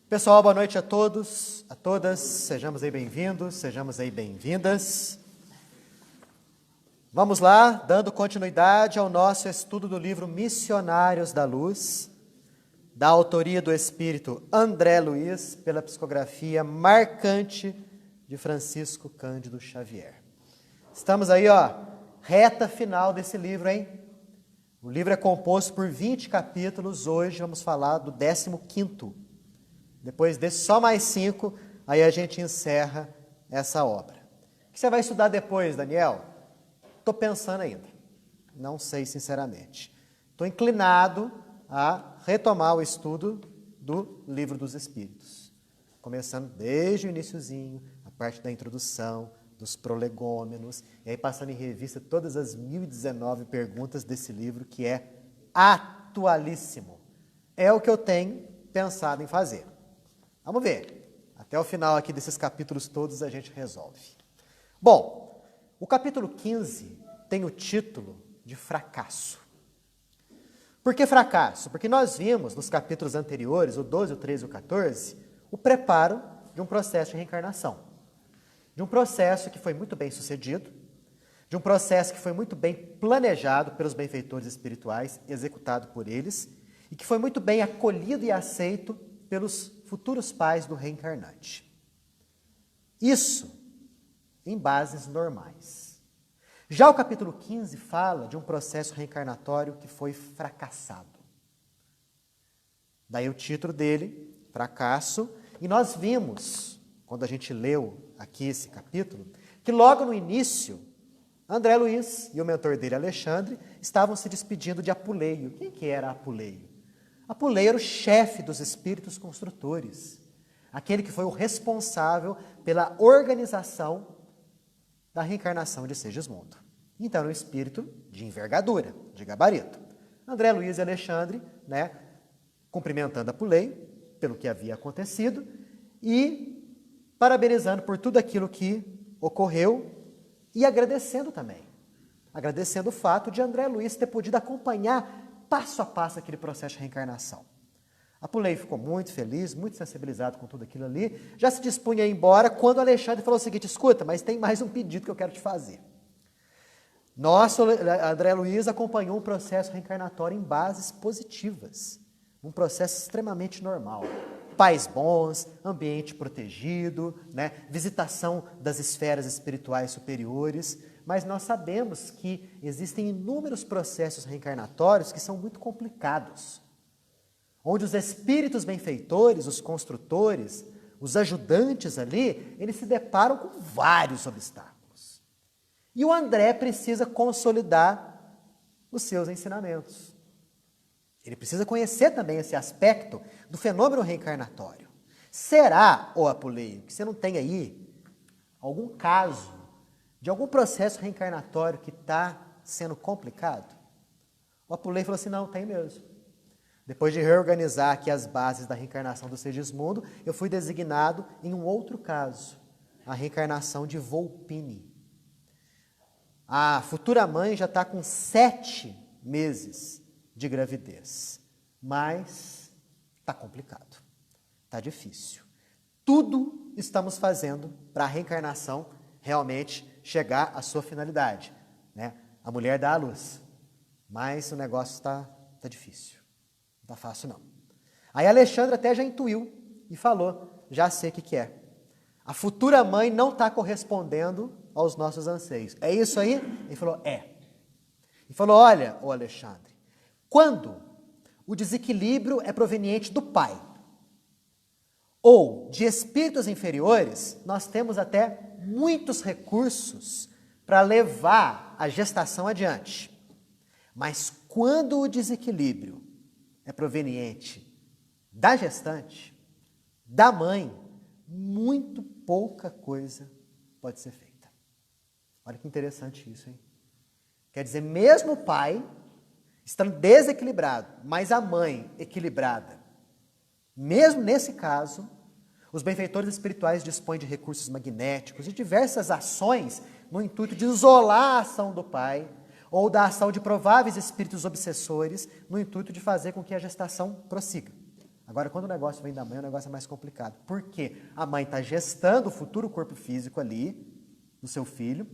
Pessoal, boa noite a todos, a todas, sejamos aí bem-vindos, sejamos aí bem-vindas. Vamos lá, dando continuidade ao nosso estudo do livro Missionários da Luz, da autoria do espírito André Luiz, pela psicografia marcante de Francisco Cândido Xavier. Estamos aí, reta final desse livro, hein? O livro é composto por 20 capítulos, hoje vamos falar do 15º. Depois desse só mais 5, aí a gente encerra essa obra. O que você vai estudar depois, Daniel? Estou pensando ainda, não sei sinceramente. Estou inclinado a retomar o estudo do Livro dos Espíritos. Começando desde o iniciozinho, a parte da introdução, dos prolegômenos, e aí passando em revista todas as 1019 perguntas desse livro, que é atualíssimo. É o que eu tenho pensado em fazer. Vamos ver. Até o final aqui desses capítulos todos a gente resolve. Bom, o capítulo 15 tem o título de fracasso. Por que fracasso? Porque nós vimos nos capítulos anteriores, o 12, o 13 e o 14, o preparo de um processo de reencarnação. De um processo que foi muito bem sucedido, de um processo que foi muito bem planejado pelos benfeitores espirituais, executado por eles, e que foi muito bem acolhido e aceito pelos futuros pais do reencarnante. Isso em bases normais. Já o capítulo 15 fala de um processo reencarnatório que foi fracassado. Daí o título dele, Fracasso, e nós vimos, quando a gente leu aqui esse capítulo, que logo no início, André Luiz e o mentor dele, Alexandre, estavam se despedindo de Apuleio. Quem que era Apuleio? Apuleio era o chefe dos espíritos construtores, aquele que foi o responsável pela organização da reencarnação de Segismundo. Então, era um espírito de envergadura, de gabarito. André Luiz e Alexandre, cumprimentando Apuleio pelo que havia acontecido e parabenizando por tudo aquilo que ocorreu e agradecendo também. Agradecendo o fato de André Luiz ter podido acompanhar passo a passo aquele processo de reencarnação. Apuleio ficou muito feliz, muito sensibilizado com tudo aquilo ali, já se dispunha a ir embora quando Alexandre falou o seguinte: escuta, mas tem mais um pedido que eu quero te fazer. Nosso André Luiz acompanhou um processo reencarnatório em bases positivas, um processo extremamente normal. Pais bons, ambiente protegido, visitação das esferas espirituais superiores, mas nós sabemos que existem inúmeros processos reencarnatórios que são muito complicados, onde os espíritos benfeitores, os construtores, os ajudantes ali, eles se deparam com vários obstáculos. E o André precisa consolidar os seus ensinamentos. Ele precisa conhecer também esse aspecto do fenômeno reencarnatório. Será, Apuleio, que você não tem aí algum caso de algum processo reencarnatório que está sendo complicado? O Apuleio falou assim: não, tem mesmo. Depois de reorganizar aqui as bases da reencarnação do Segismundo, eu fui designado em um outro caso, a reencarnação de Volpini. A futura mãe já está com 7 meses de gravidez, mas está complicado, está difícil. Tudo estamos fazendo para a reencarnação realmente chegar à sua finalidade, A mulher dá à luz, mas o negócio está difícil, não está fácil não. Aí Alexandre até já intuiu e falou: já sei o que é. A futura mãe não está correspondendo aos nossos anseios. É isso aí? Ele falou: é. E falou: olha, Alexandre, quando o desequilíbrio é proveniente do pai ou de espíritos inferiores, nós temos até muitos recursos para levar a gestação adiante. Mas quando o desequilíbrio é proveniente da gestante, da mãe, muito pouca coisa pode ser feita. Olha que interessante isso, hein? Quer dizer, mesmo o pai estando desequilibrado, mas a mãe equilibrada, mesmo nesse caso, os benfeitores espirituais dispõem de recursos magnéticos e diversas ações no intuito de isolar a ação do pai ou da ação de prováveis espíritos obsessores no intuito de fazer com que a gestação prossiga. Agora, quando o negócio vem da mãe, o negócio é mais complicado. Por quê? A mãe está gestando o futuro corpo físico ali, do seu filho,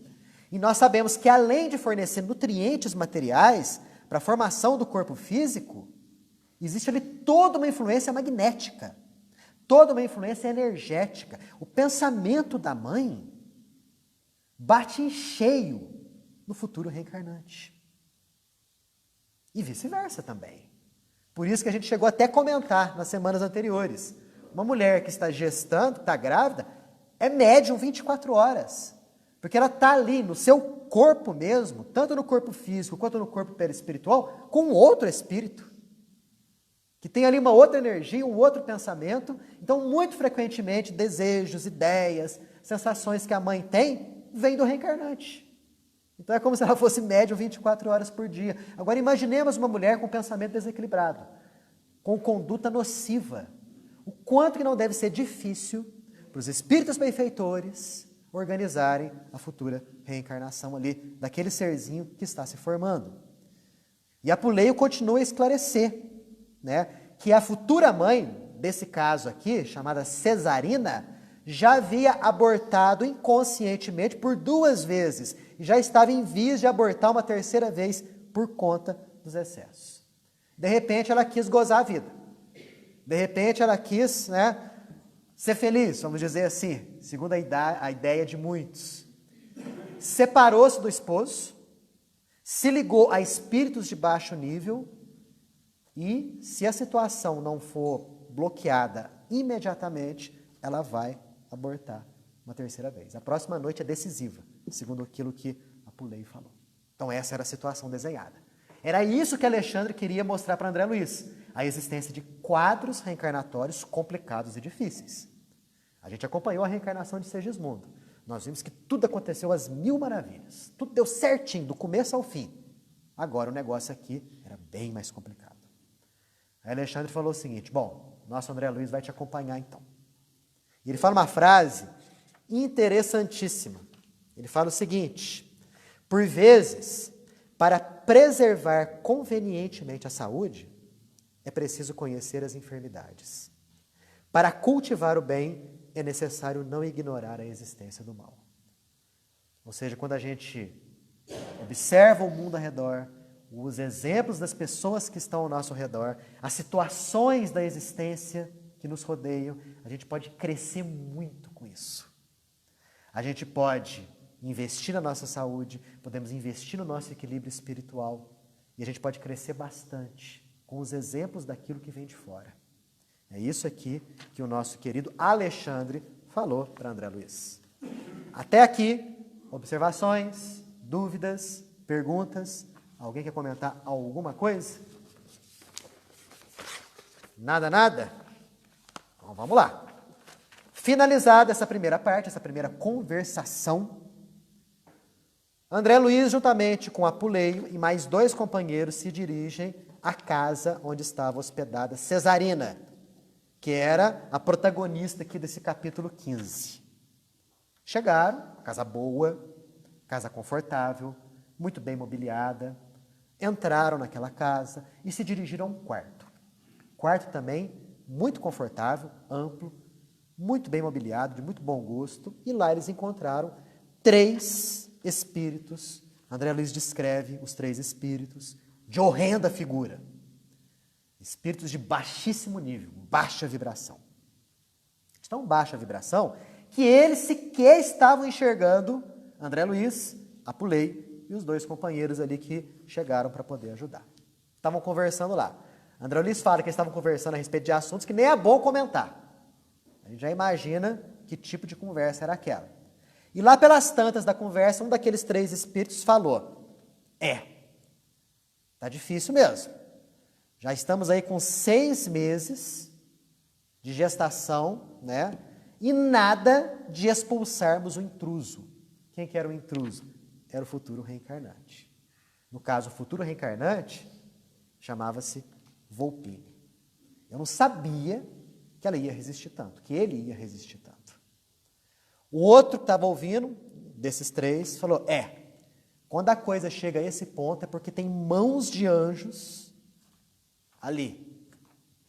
e nós sabemos que além de fornecer nutrientes materiais para a formação do corpo físico, existe ali toda uma influência magnética, toda uma influência energética. O pensamento da mãe bate em cheio no futuro reencarnante. E vice-versa também. Por isso que a gente chegou até a comentar nas semanas anteriores. Uma mulher que está gestando, está grávida, é médium 24 horas. Porque ela está ali no seu corpo mesmo, tanto no corpo físico quanto no corpo perispiritual, com outro espírito. Que tem ali uma outra energia, um outro pensamento. Então, muito frequentemente, desejos, ideias, sensações que a mãe tem, vêm do reencarnante. Então, é como se ela fosse médium 24 horas por dia. Agora, imaginemos uma mulher com pensamento desequilibrado, com conduta nociva. O quanto que não deve ser difícil para os espíritos benfeitores organizarem a futura reencarnação ali, daquele serzinho que está se formando. E Apuleio continua a esclarecer, né, que a futura mãe, desse caso aqui, chamada Cesarina, já havia abortado inconscientemente por 2 vezes, e já estava em vias de abortar uma 3ª vez por conta dos excessos. De repente, ela quis gozar a vida. De repente, ela quis, né, ser feliz, vamos dizer assim, segundo a ideia de muitos. Separou-se do esposo, se ligou a espíritos de baixo nível, e se a situação não for bloqueada imediatamente, ela vai abortar uma 3ª vez. A próxima noite é decisiva, segundo aquilo que Apuleio falou. Então essa era a situação desenhada. Era isso que Alexandre queria mostrar para André Luiz, a existência de quadros reencarnatórios complicados e difíceis. A gente acompanhou a reencarnação de Segismundo. Nós vimos que tudo aconteceu às 1000 maravilhas. Tudo deu certinho, do começo ao fim. Agora o negócio aqui era bem mais complicado. Aí Alexandre falou o seguinte: bom, nosso André Luiz vai te acompanhar então. E ele fala uma frase interessantíssima. Ele fala o seguinte: por vezes, para preservar convenientemente a saúde, é preciso conhecer as enfermidades. Para cultivar o bem, é necessário não ignorar a existência do mal. Ou seja, quando a gente observa o mundo ao redor, os exemplos das pessoas que estão ao nosso redor, as situações da existência que nos rodeiam, a gente pode crescer muito com isso. A gente pode investir na nossa saúde, podemos investir no nosso equilíbrio espiritual, e a gente pode crescer bastante com os exemplos daquilo que vem de fora. É isso aqui que o nosso querido Alexandre falou para André Luiz. Até aqui, observações, dúvidas, perguntas. Alguém quer comentar alguma coisa? Nada, nada? Então vamos lá. Finalizada essa primeira parte, essa primeira conversação, André Luiz, juntamente com Apuleio e mais 2 companheiros, se dirigem à casa onde estava hospedada Cesarina, que era a protagonista aqui desse capítulo 15. Chegaram, casa boa, casa confortável, muito bem mobiliada, entraram naquela casa e se dirigiram a um quarto. Quarto também muito confortável, amplo, muito bem mobiliado, de muito bom gosto, e lá eles encontraram 3 espíritos. André Luiz descreve os 3 espíritos de horrenda figura. Espíritos de baixíssimo nível, baixa vibração. De tão baixa vibração que eles sequer estavam enxergando André Luiz, Apuleio e os 2 companheiros ali que chegaram para poder ajudar. Estavam conversando lá. André Luiz fala que eles estavam conversando a respeito de assuntos que nem é bom comentar. A gente já imagina que tipo de conversa era aquela. E lá pelas tantas da conversa, um daqueles 3 espíritos falou: tá difícil mesmo. Já estamos aí com 6 meses de gestação, né? E nada de expulsarmos o intruso. Quem que era o intruso? Era o futuro reencarnante. No caso, o futuro reencarnante chamava-se Volpini. Eu não sabia que ela ia resistir tanto, que ele ia resistir tanto. O outro que estava ouvindo, desses 3, falou: quando a coisa chega a esse ponto é porque tem mãos de anjos ali.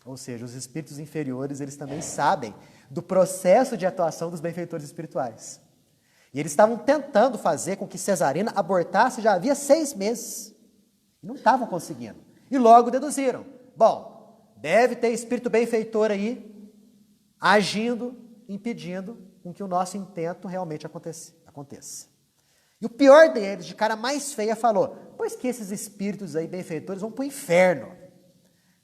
Ou seja, os espíritos inferiores, eles também sabem do processo de atuação dos benfeitores espirituais. E eles estavam tentando fazer com que Cesarina abortasse já havia 6 meses. E não estavam conseguindo. E logo deduziram, bom, deve ter espírito benfeitor aí, agindo, impedindo com que o nosso intento realmente aconteça. E o pior deles, de cara mais feia, falou, pois que esses espíritos aí benfeitores vão para o inferno.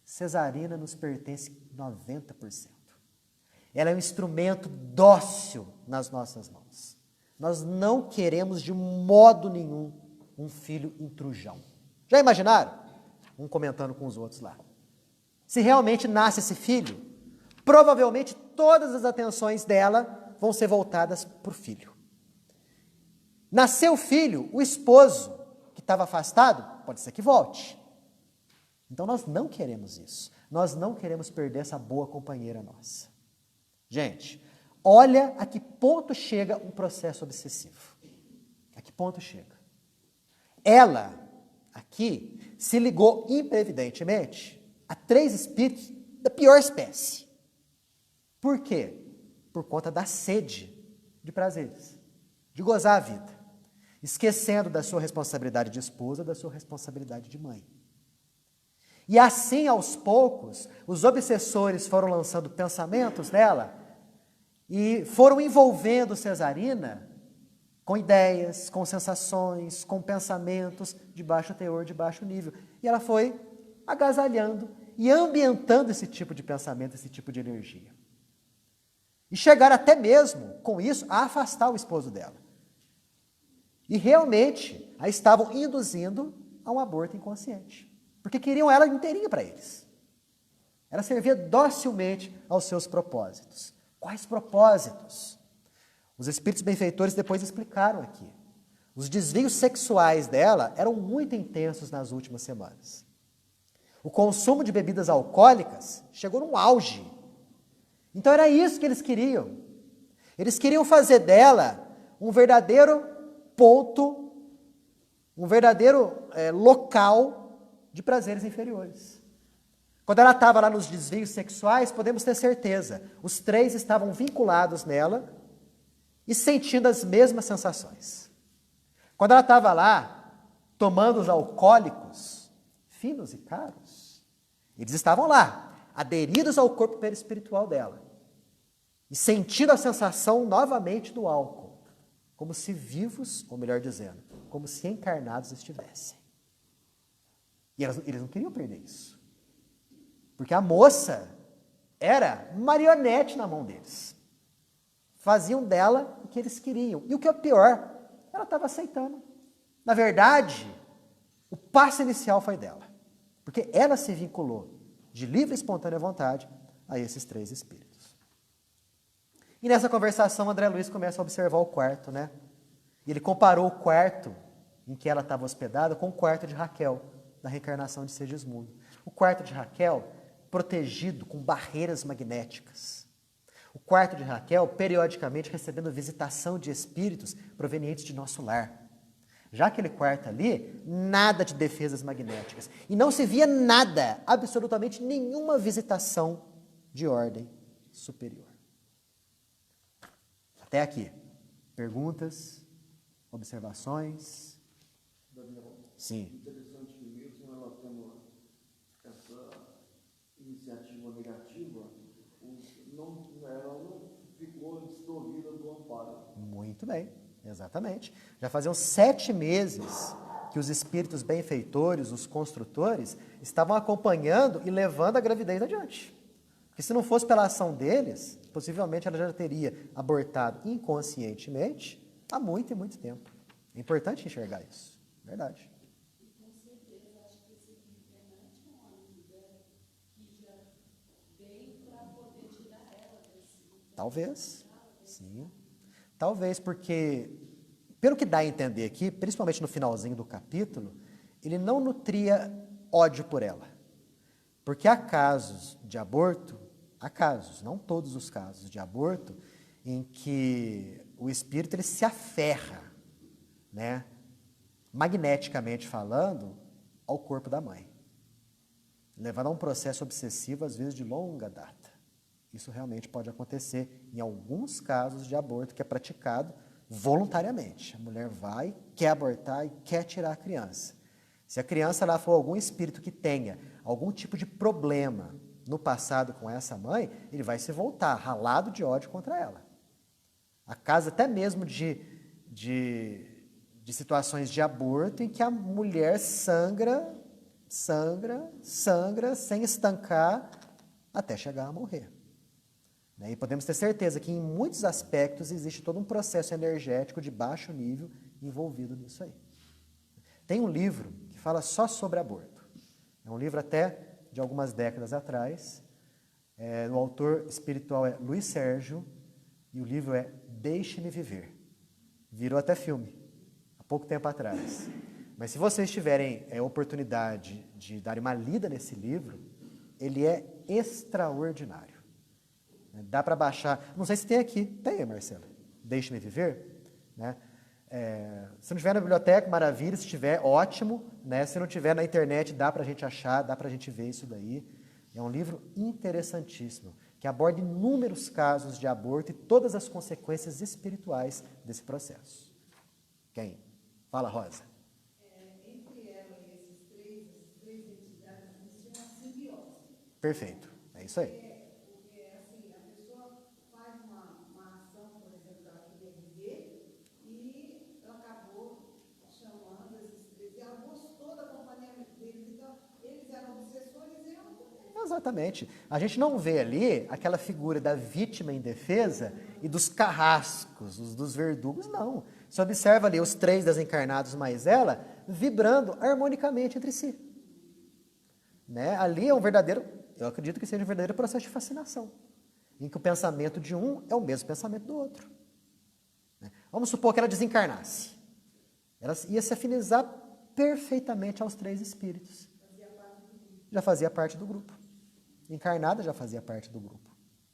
Cesarina nos pertence 90%. Ela é um instrumento dócil nas nossas mãos. Nós não queremos de modo nenhum um filho intrujão. Já imaginaram? Um comentando com os outros lá. Se realmente nasce esse filho, provavelmente todas as atenções dela vão ser voltadas para o filho. Nasceu o filho, o esposo que estava afastado, pode ser que volte. Então nós não queremos isso. Nós não queremos perder essa boa companheira nossa. Gente, olha a que ponto chega um processo obsessivo. A que ponto chega? Ela, aqui, se ligou imprevidentemente a 3 espíritos da pior espécie. Por quê? Por conta da sede de prazeres, de gozar a vida, esquecendo da sua responsabilidade de esposa, da sua responsabilidade de mãe. E assim, aos poucos, os obsessores foram lançando pensamentos nela e foram envolvendo Cesarina com ideias, com sensações, com pensamentos de baixo teor, de baixo nível. E ela foi agasalhando e ambientando esse tipo de pensamento, esse tipo de energia. E chegaram até mesmo, com isso, a afastar o esposo dela. E realmente a estavam induzindo a um aborto inconsciente. Porque queriam ela inteirinha para eles. Ela servia docilmente aos seus propósitos. Quais propósitos? Os espíritos benfeitores depois explicaram aqui. Os desvios sexuais dela eram muito intensos nas últimas semanas. O consumo de bebidas alcoólicas chegou num auge. Então era isso que eles queriam. Eles queriam fazer dela um verdadeiro ponto, um verdadeiro local de prazeres inferiores. Quando ela estava lá nos desvios sexuais, podemos ter certeza, os 3 estavam vinculados nela e sentindo as mesmas sensações. Quando ela estava lá, tomando os alcoólicos, finos e caros, eles estavam lá, aderidos ao corpo perispiritual dela, e sentindo a sensação novamente do álcool, como se vivos, ou melhor dizendo, como se encarnados estivessem. E eles não queriam perder isso. Porque a moça era marionete na mão deles. Faziam dela o que eles queriam. E o que é pior, ela estava aceitando. Na verdade, o passo inicial foi dela. Porque ela se vinculou de livre e espontânea vontade a esses 3 espíritos. E nessa conversação, André Luiz começa a observar o quarto, né? E ele comparou o quarto em que ela estava hospedada com o quarto de Raquel, da reencarnação de Segismundo. O quarto de Raquel, protegido com barreiras magnéticas. O quarto de Raquel, periodicamente recebendo visitação de espíritos provenientes de nosso lar. Já aquele quarto ali, nada de defesas magnéticas. E não se via nada, absolutamente nenhuma visitação de ordem superior. Até aqui. Perguntas? Observações? Sim. Interessante que mesmo ela tendo essa iniciativa negativa, ela não ficou desprovida do amparo. Muito bem, exatamente. Já faziam 7 meses que os espíritos benfeitores, os construtores, estavam acompanhando e levando a gravidez adiante. Porque se não fosse pela ação deles, possivelmente ela já teria abortado inconscientemente há muito e muito tempo. É importante enxergar isso. Verdade. Talvez, sim. Talvez porque, pelo que dá a entender aqui, principalmente no finalzinho do capítulo, ele não nutria ódio por ela. Porque há casos de aborto, há casos, não todos os casos de aborto, em que o espírito ele se aferra, né, magneticamente falando, ao corpo da mãe. levando a um processo obsessivo, às vezes de longa data. Isso realmente pode acontecer em alguns casos de aborto que é praticado voluntariamente. A mulher vai, quer abortar e quer tirar a criança. Se a criança lá for algum espírito que tenha algum tipo de problema no passado com essa mãe, ele vai se voltar ralado de ódio contra ela. A caso até mesmo de situações de aborto em que a mulher sangra sem estancar até chegar a morrer. E podemos ter certeza que em muitos aspectos existe todo um processo energético de baixo nível envolvido nisso aí. Tem um livro que fala só sobre aborto. É um livro até de algumas décadas atrás. O autor espiritual é Luiz Sérgio e o livro é Deixe-me Viver. Virou até filme, há pouco tempo atrás. Mas se vocês tiverem oportunidade de darem uma lida nesse livro, ele é extraordinário. Dá para baixar. Não sei se tem aqui. Tem, Marcela. Deixe-me Viver. Né? Se não tiver na biblioteca, maravilha. Se tiver, ótimo. Né? Se não tiver na internet, dá para a gente achar, dá para a gente ver isso daí. É um livro interessantíssimo, que aborda inúmeros casos de aborto e todas as consequências espirituais desse processo. Quem? Fala, Rosa. Entre ela e essas três entidades, existe uma simbiose. Perfeito. É isso aí. Porque assim, a pessoa faz uma ação, por exemplo, que ela queria viver, e ela acabou chamando esses três, e ela gostou da companhia deles, então eles eram obsessores e ela também. Exatamente. A gente não vê ali aquela figura da vítima indefesa e dos carrascos, dos verdugos, não. Você observa ali os três desencarnados mais ela vibrando harmonicamente entre si. Né? Ali é um verdadeiro, eu acredito que seja um verdadeiro processo de fascinação, em que o pensamento de um é o mesmo pensamento do outro. Né? Vamos supor que ela desencarnasse. Ela ia se afinizar perfeitamente aos três espíritos. Já fazia parte do grupo. Encarnada já fazia parte do grupo.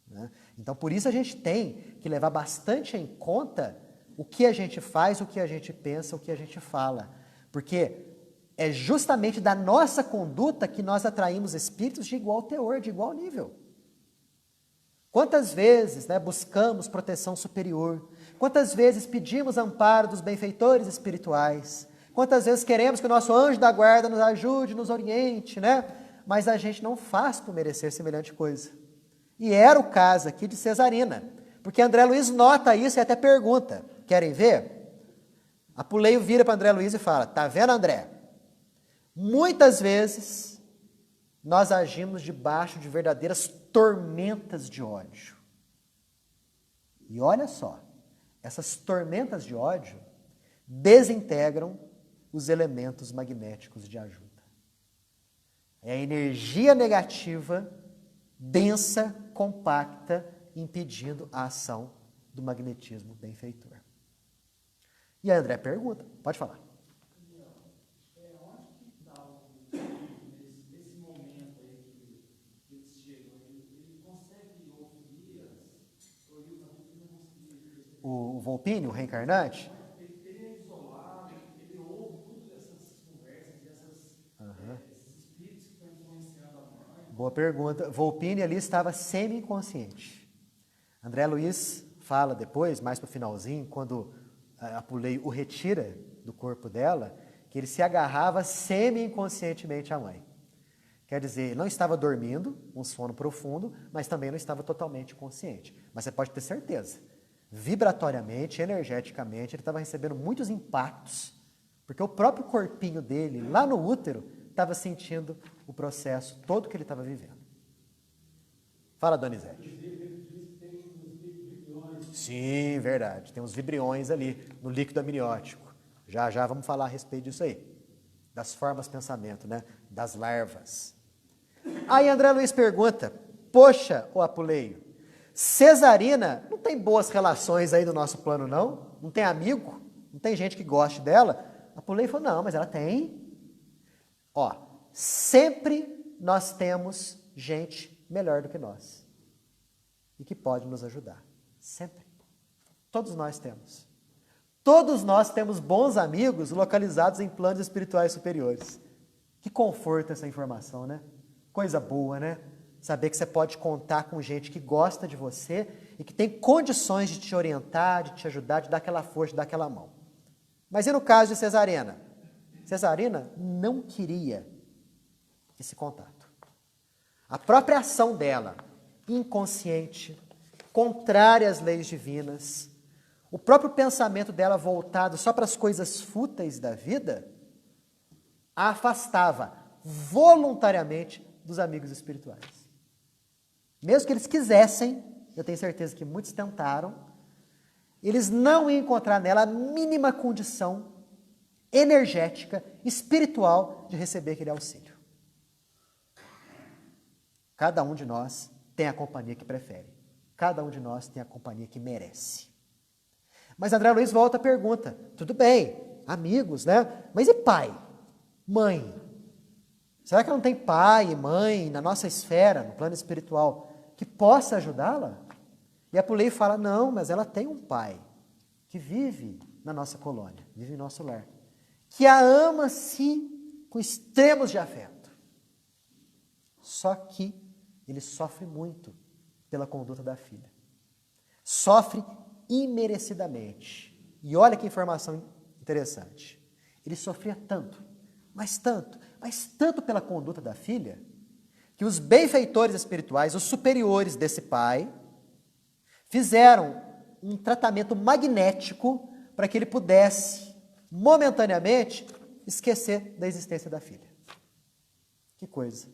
Né? Então, por isso a gente tem que levar bastante em conta o que a gente faz, o que a gente pensa, o que a gente fala. Porque é justamente da nossa conduta que nós atraímos espíritos de igual teor, de igual nível. Quantas vezes buscamos proteção superior? Quantas vezes pedimos amparo dos benfeitores espirituais? Quantas vezes queremos que o nosso anjo da guarda nos ajude, nos oriente, né? Mas a gente não faz por merecer semelhante coisa. E era o caso aqui de Cesarina, porque André Luiz nota isso e até pergunta, querem ver? Apuleio vira para André Luiz e fala, tá vendo, André? Muitas vezes nós agimos debaixo de verdadeiras tormentas de ódio. E olha só, essas tormentas de ódio desintegram os elementos magnéticos de ajuda. É a energia negativa, densa, compacta, impedindo a ação do magnetismo benfeitor. E a André pergunta, pode falar. Onde que está nesse momento aí que eles chegam? Ele consegue ouvir ou ele não conseguia? O Volpini, o reencarnante? Ele é isolado, ele ouve todas essas conversas e esses espíritos que estão influenciando a mãe. Boa pergunta. Volpini ali estava semi-inconsciente. André Luiz fala depois, mais para o finalzinho, quando Apuleio o retira do corpo dela, que ele se agarrava semi-inconscientemente à mãe. Quer dizer, ele não estava dormindo, um sono profundo, mas também não estava totalmente consciente. Mas você pode ter certeza, vibratoriamente, energeticamente, ele estava recebendo muitos impactos, porque o próprio corpinho dele, lá no útero, estava sentindo o processo todo que ele estava vivendo. Fala, Donizete. Sim, verdade. Tem uns vibriões ali no líquido amniótico. Já já vamos falar a respeito disso aí. Das formas de pensamento, né? Das larvas. Aí André Luiz pergunta, poxa, ô Apuleio, Cesarina não tem boas relações aí no nosso plano, não? Não tem amigo? Não tem gente que goste dela? Apuleio falou, não, mas ela tem. Sempre nós temos gente melhor do que nós. E que pode nos ajudar. Sempre. Todos nós temos. Todos nós temos bons amigos localizados em planos espirituais superiores. Que conforto essa informação, né? coisa boa, né? Saber que você pode contar com gente que gosta de você e que tem condições de te orientar, de te ajudar, de dar aquela força, de dar aquela mão. Mas e no caso de Cesarina? Cesarina não queria esse contato. A própria ação dela, inconsciente, contrária às leis divinas, o próprio pensamento dela voltado só para as coisas fúteis da vida, a afastava voluntariamente dos amigos espirituais. Mesmo que eles quisessem, eu tenho certeza que muitos tentaram, eles não iam encontrar nela a mínima condição energética, espiritual de receber aquele auxílio. Cada um de nós tem a companhia que prefere. Cada um de nós tem a companhia que merece. Mas André Luiz volta à pergunta. Tudo bem, amigos, né? Mas e pai? Mãe? Será que não tem pai e mãe na nossa esfera, no plano espiritual, que possa ajudá-la? E a Pulei fala, não, mas ela tem um pai que vive na nossa colônia, vive em nosso lar, que a ama, sim, com extremos de afeto. Só que ele sofre muito pela conduta da filha. Sofre imerecidamente. E olha que informação interessante. Ele sofria tanto, mas tanto pela conduta da filha, que os benfeitores espirituais, os superiores desse pai, fizeram um tratamento magnético para que ele pudesse, momentaneamente, esquecer da existência da filha. Que coisa!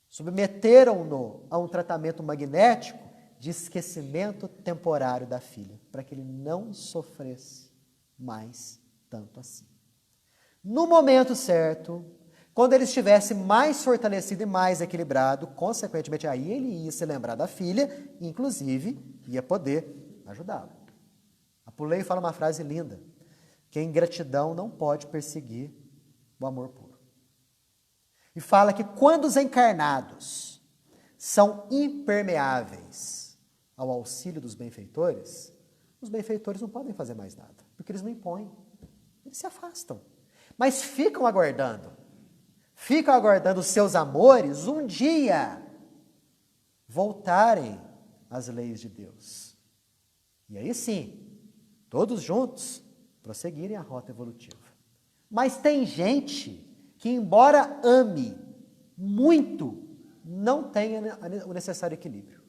Submeteram-no a um tratamento magnético de esquecimento temporário da filha, para que ele não sofresse mais tanto assim. No momento certo, quando ele estivesse mais fortalecido e mais equilibrado, consequentemente aí ele ia se lembrar da filha, e inclusive ia poder ajudá-la. A Pulei fala uma frase linda, que a ingratidão não pode perseguir o amor puro. E fala que quando os encarnados são impermeáveis ao auxílio dos benfeitores, os benfeitores não podem fazer mais nada, porque eles não impõem, eles se afastam. Mas ficam aguardando os seus amores um dia voltarem às leis de Deus. E aí sim, todos juntos, prosseguirem a rota evolutiva. Mas tem gente que, embora ame muito, não tem o necessário equilíbrio.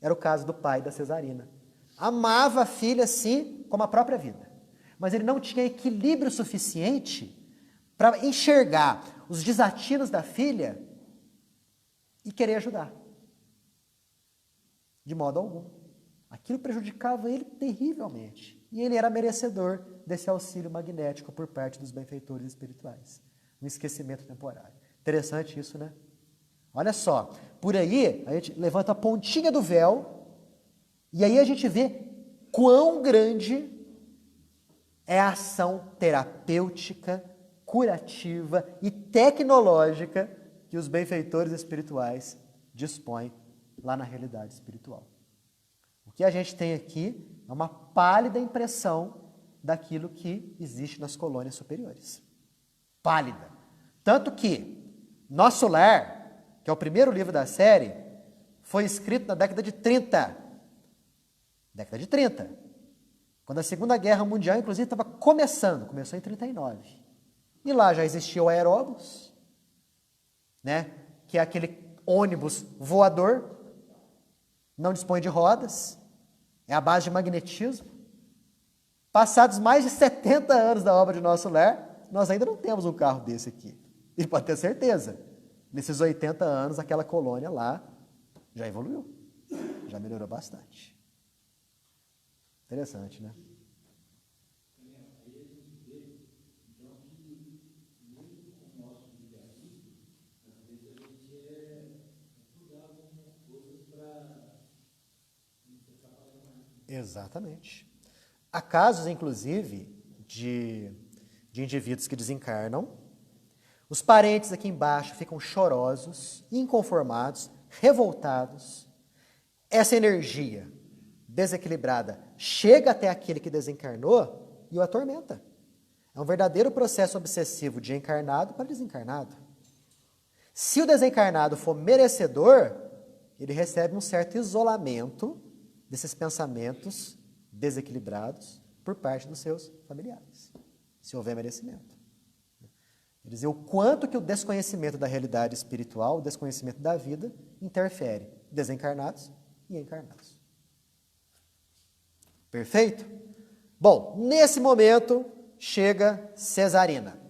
Era o caso do pai da Cesarina. Amava a filha, sim, como a própria vida. Mas ele não tinha equilíbrio suficiente para enxergar os desatinos da filha e querer ajudar. De modo algum. Aquilo prejudicava ele terrivelmente. E ele era merecedor desse auxílio magnético por parte dos benfeitores espirituais. Um esquecimento temporário. Interessante isso, né? Olha só, por aí a gente levanta a pontinha do véu e aí a gente vê quão grande é a ação terapêutica, curativa e tecnológica que os benfeitores espirituais dispõem lá na realidade espiritual. O que a gente tem aqui é uma pálida impressão daquilo que existe nas colônias superiores. Pálida. Tanto que Nosso Lar, que é o primeiro livro da série, foi escrito na década de 30. Década de 30. Quando a Segunda Guerra Mundial, inclusive, estava começou em 39. E lá já existia o aeróbus, né, que é aquele ônibus voador, não dispõe de rodas, é a base de magnetismo. Passados mais de 70 anos da obra de Nosso Lar, nós ainda não temos um carro desse aqui. E pode ter certeza, nesses 80 anos, aquela colônia lá já evoluiu, já melhorou bastante. Interessante, né? Exatamente. Há casos, inclusive, de indivíduos que desencarnam, os parentes aqui embaixo ficam chorosos, inconformados, revoltados. Essa energia desequilibrada chega até aquele que desencarnou e o atormenta. É um verdadeiro processo obsessivo de encarnado para desencarnado. Se o desencarnado for merecedor, ele recebe um certo isolamento desses pensamentos desequilibrados por parte dos seus familiares, se houver merecimento. Quer dizer, o quanto que o desconhecimento da realidade espiritual, o desconhecimento da vida, interfere em desencarnados e encarnados. Perfeito? Bom, nesse momento chega Cesarina.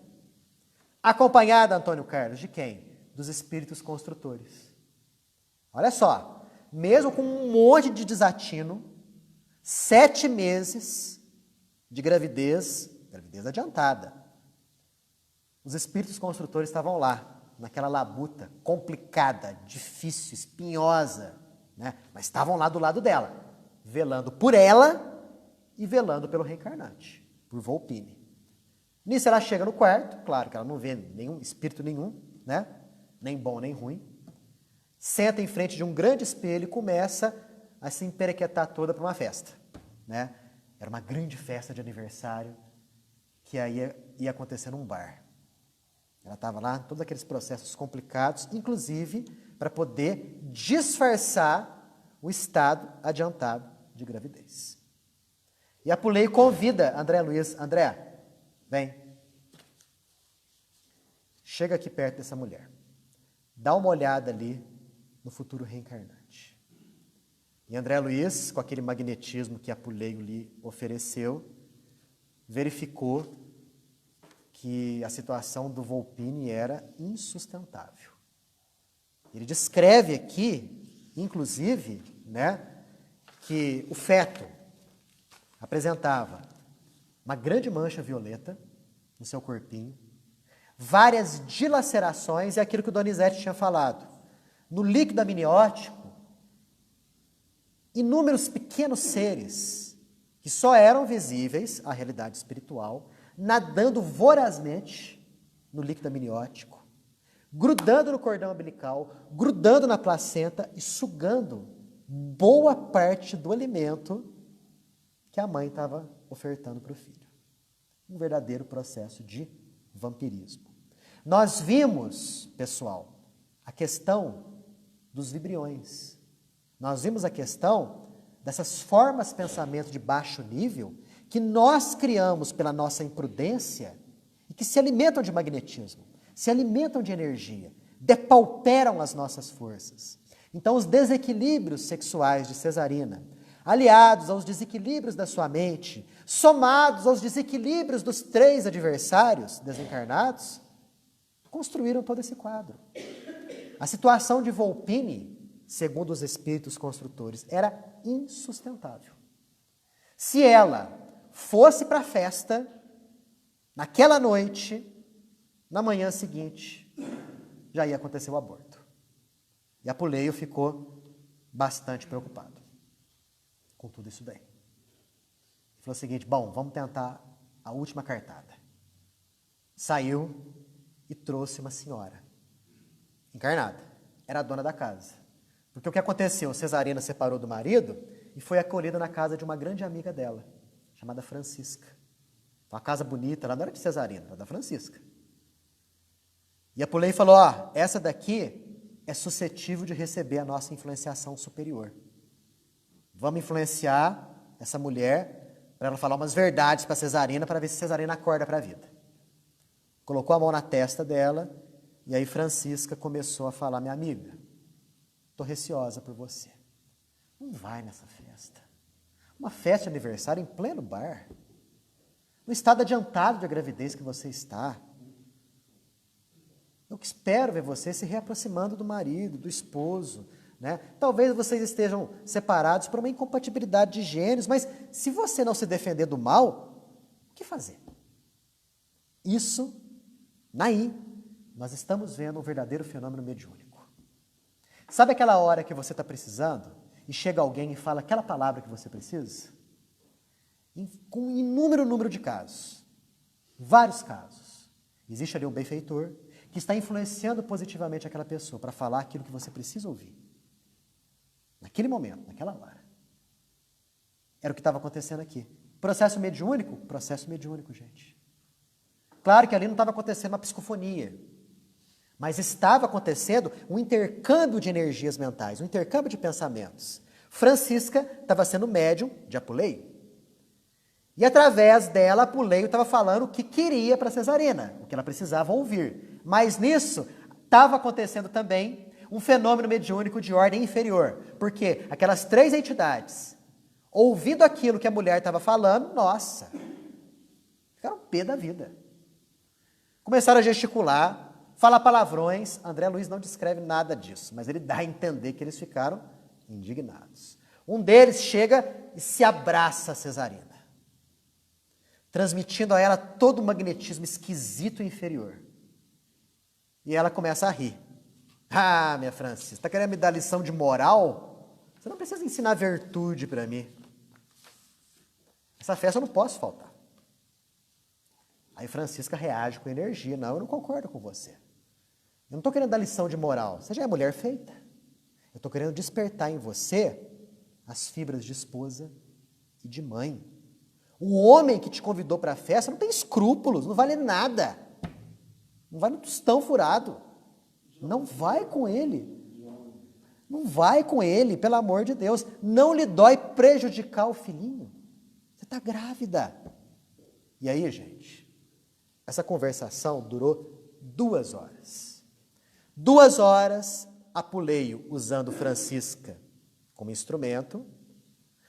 Acompanhada, Antônio Carlos, de quem? Dos espíritos construtores. Olha só, mesmo com um monte de desatino, 7 meses de gravidez adiantada. Os espíritos construtores estavam lá, naquela labuta complicada, difícil, espinhosa, né? Mas estavam lá do lado dela, velando por ela e velando pelo reencarnante, por Volpini. Nisso ela chega no quarto, claro que ela não vê espírito nenhum, né? Nem bom nem ruim. Senta em frente de um grande espelho e começa a se emperequetar toda para uma festa, né? Era uma grande festa de aniversário que aí ia acontecer num bar. Ela estava lá, todos aqueles processos complicados, inclusive para poder disfarçar o estado adiantado de gravidez. E a Apuleio convida André Luiz, André, vem, chega aqui perto dessa mulher, dá uma olhada ali no futuro reencarnante. E André Luiz, com aquele magnetismo que Apuleio lhe ofereceu, verificou que a situação do Volpini era insustentável. Ele descreve aqui, inclusive, né, que o feto apresentava uma grande mancha violeta no seu corpinho, várias dilacerações, e aquilo que o Donizete tinha falado. No líquido amniótico, inúmeros pequenos seres que só eram visíveis à realidade espiritual, nadando vorazmente no líquido amniótico, grudando no cordão umbilical, grudando na placenta e sugando boa parte do alimento que a mãe estava ofertando para o filho. Um verdadeiro processo de vampirismo. Nós vimos, pessoal, a questão dos vibriões. Nós vimos a questão dessas formas de pensamento de baixo nível que nós criamos pela nossa imprudência e que se alimentam de magnetismo, se alimentam de energia, depauperam as nossas forças. Então, os desequilíbrios sexuais de Cesarina, aliados aos desequilíbrios da sua mente, somados aos desequilíbrios dos 3 adversários desencarnados, construíram todo esse quadro. A situação de Volpini, segundo os espíritos construtores, era insustentável. Se ela fosse para a festa, naquela noite, na manhã seguinte, já ia acontecer o aborto. E Apuleio ficou bastante preocupado com tudo isso daí. Ele falou o seguinte, bom, vamos tentar a última cartada. Saiu e trouxe uma senhora, encarnada, era a dona da casa. Porque o que aconteceu? Cesarina separou do marido e foi acolhida na casa de uma grande amiga dela, chamada Francisca. Uma casa bonita, ela não era de Cesarina, era da Francisca. E Apuleio falou, ó, essa daqui é suscetível de receber a nossa influenciação superior. Vamos influenciar essa mulher para ela falar umas verdades para Cesarina, para ver se Cesarina acorda para a vida. Colocou a mão na testa dela, e aí Francisca começou a falar, minha amiga, estou receosa por você. Não vai nessa festa. Uma festa de aniversário em pleno bar. No estado adiantado de gravidez que você está. Eu que espero ver você se reaproximando do marido, do esposo, né? Talvez vocês estejam separados por uma incompatibilidade de gênios, mas se você não se defender do mal, o que fazer? Isso, naí, nós estamos vendo um verdadeiro fenômeno mediúnico. Sabe aquela hora que você está precisando e chega alguém e fala aquela palavra que você precisa? Com um inúmero número de casos, vários casos. Existe ali um benfeitor que está influenciando positivamente aquela pessoa para falar aquilo que você precisa ouvir. Naquele momento, naquela hora. Era o que estava acontecendo aqui. Processo mediúnico, gente. Claro que ali não estava acontecendo uma psicofonia, Mas estava acontecendo um intercâmbio de energias mentais, um intercâmbio de pensamentos. Francisca estava sendo médium de Apuleio. E através dela, Apuleio estava falando o que queria para Cesarina, o que ela precisava ouvir. Mas nisso estava acontecendo também um fenômeno mediúnico de ordem inferior. Porque aquelas 3 entidades, ouvindo aquilo que a mulher estava falando, nossa, ficaram pé da vida. Começaram a gesticular, falar palavrões. André Luiz não descreve nada disso, mas ele dá a entender que eles ficaram indignados. Um deles chega e se abraça a Cesarina, transmitindo a ela todo o magnetismo esquisito e inferior. E ela começa a rir. Ah, minha Francisca, está querendo me dar lição de moral? Você não precisa ensinar virtude para mim. Essa festa eu não posso faltar. Aí Francisca reage com energia. Não, eu não concordo com você. Eu não estou querendo dar lição de moral. Você já é mulher feita. Eu estou querendo despertar em você as fibras de esposa e de mãe. O homem que te convidou para a festa não tem escrúpulos, não vale nada. Não vai no tostão furado. Não vai com ele. Não vai com ele, pelo amor de Deus. Não lhe dói prejudicar o filhinho. Você está grávida. E aí, gente, essa conversação durou 2 horas. 2 horas, Apuleio usando Francisca como instrumento,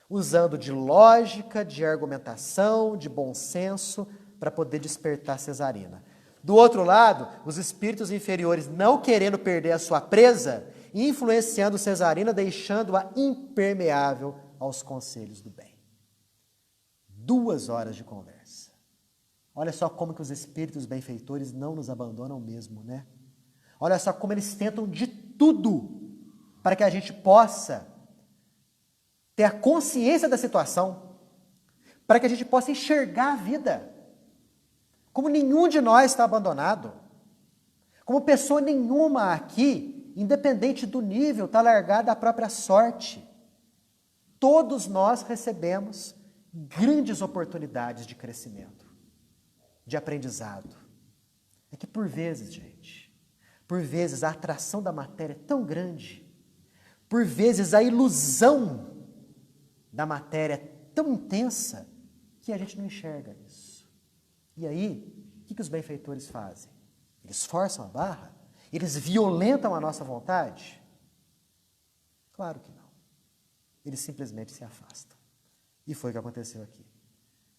usando de lógica, de argumentação, de bom senso, para poder despertar Cesarina. Do outro lado, os espíritos inferiores não querendo perder a sua presa, influenciando Cesarina, deixando-a impermeável aos conselhos do bem. 2 horas de conversa. Olha só como que os espíritos benfeitores não nos abandonam mesmo, né? Olha só como eles tentam de tudo para que a gente possa ter a consciência da situação, para que a gente possa enxergar a vida. Como nenhum de nós está abandonado, como pessoa nenhuma aqui, independente do nível, está largada à própria sorte. Todos nós recebemos grandes oportunidades de crescimento, de aprendizado. É que por vezes, gente, por vezes a atração da matéria é tão grande, por vezes a ilusão da matéria é tão intensa, que a gente não enxerga isso. E aí, o que os benfeitores fazem? Eles forçam a barra? Eles violentam a nossa vontade? Claro que não. Eles simplesmente se afastam. E foi o que aconteceu aqui.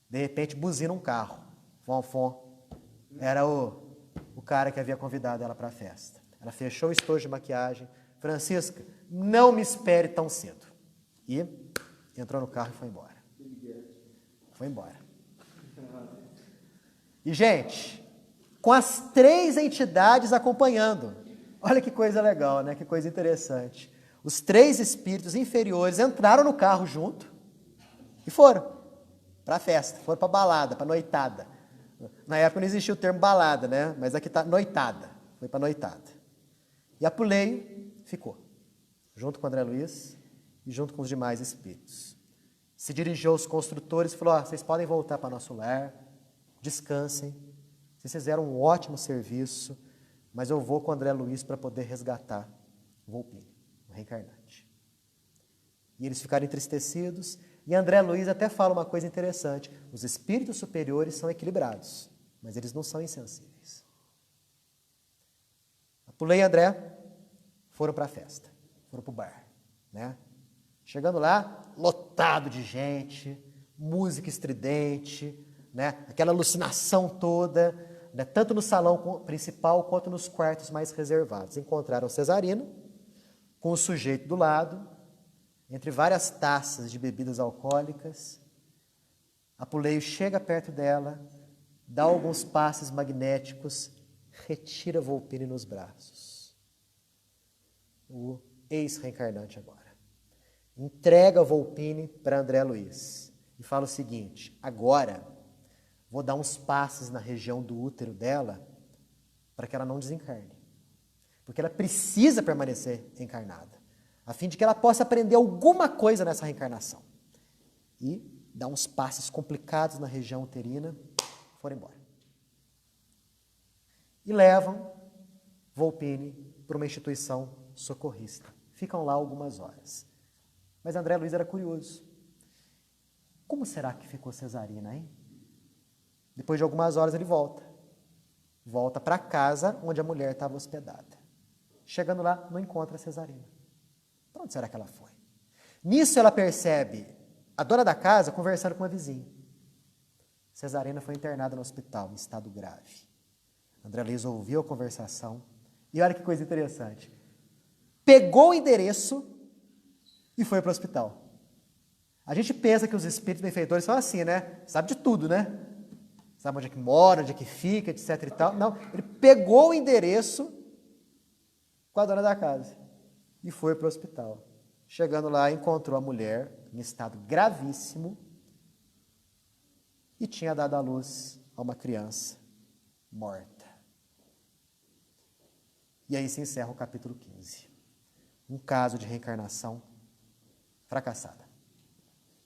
De repente, buzina um carro. Fom. Era o cara que havia convidado ela para a festa. Ela fechou o estojo de maquiagem. Francisca, não me espere tão cedo. E entrou no carro e foi embora. Foi embora. E, gente, com as 3 entidades acompanhando. Olha que coisa legal, né? Que coisa interessante. Os 3 espíritos inferiores entraram no carro junto e foram para a festa, foram para a balada, para a noitada. Na época não existia o termo balada, né? Mas aqui está noitada. Foi para a noitada. E Apuleio ficou, junto com André Luiz e junto com os demais espíritos. Se dirigiu aos construtores e falou: vocês podem voltar para nosso lar, descansem, vocês fizeram um ótimo serviço, mas eu vou com André Luiz para poder resgatar o Volpini, o reencarnante. E eles ficaram entristecidos, e André Luiz até fala uma coisa interessante: os espíritos superiores são equilibrados, mas eles não são insensíveis. Apuleio e André foram para a festa, foram para o bar, né? Chegando lá, lotado de gente, música estridente, né? Aquela alucinação toda, né? Tanto no salão principal quanto nos quartos mais reservados. Encontraram Cesarina com o sujeito do lado, entre várias taças de bebidas alcoólicas. Apuleio chega perto dela, dá alguns passes magnéticos, retira Volpini nos braços. O ex-reencarnante agora. Entrega Volpini para André Luiz e fala o seguinte: agora vou dar uns passes na região do útero dela para que ela não desencarne. Porque ela precisa permanecer reencarnada, a fim de que ela possa aprender alguma coisa nessa reencarnação. E dá uns passes complicados na região uterina, foram embora. E levam Volpini para uma instituição socorrista. Ficam lá algumas horas. Mas André Luiz era curioso. Como será que ficou Cesarina, hein? Depois de algumas horas ele volta. Volta para a casa onde a mulher estava hospedada. Chegando lá, não encontra a Cesarina. Para onde será que ela foi? Nisso ela percebe a dona da casa conversando com uma vizinha. Cesarina foi internada no hospital, em estado grave. André Luiz ouviu a conversação e olha que coisa interessante. Pegou o endereço e foi para o hospital. A gente pensa que os espíritos benfeitores são assim, né? Sabe de tudo, né? Sabe onde é que mora, onde é que fica, etc e tal. Não, ele pegou o endereço com a dona da casa e foi para o hospital. Chegando lá, encontrou a mulher em estado gravíssimo e tinha dado à luz a uma criança morta. E aí se encerra o capítulo 15. Um caso de reencarnação fracassada.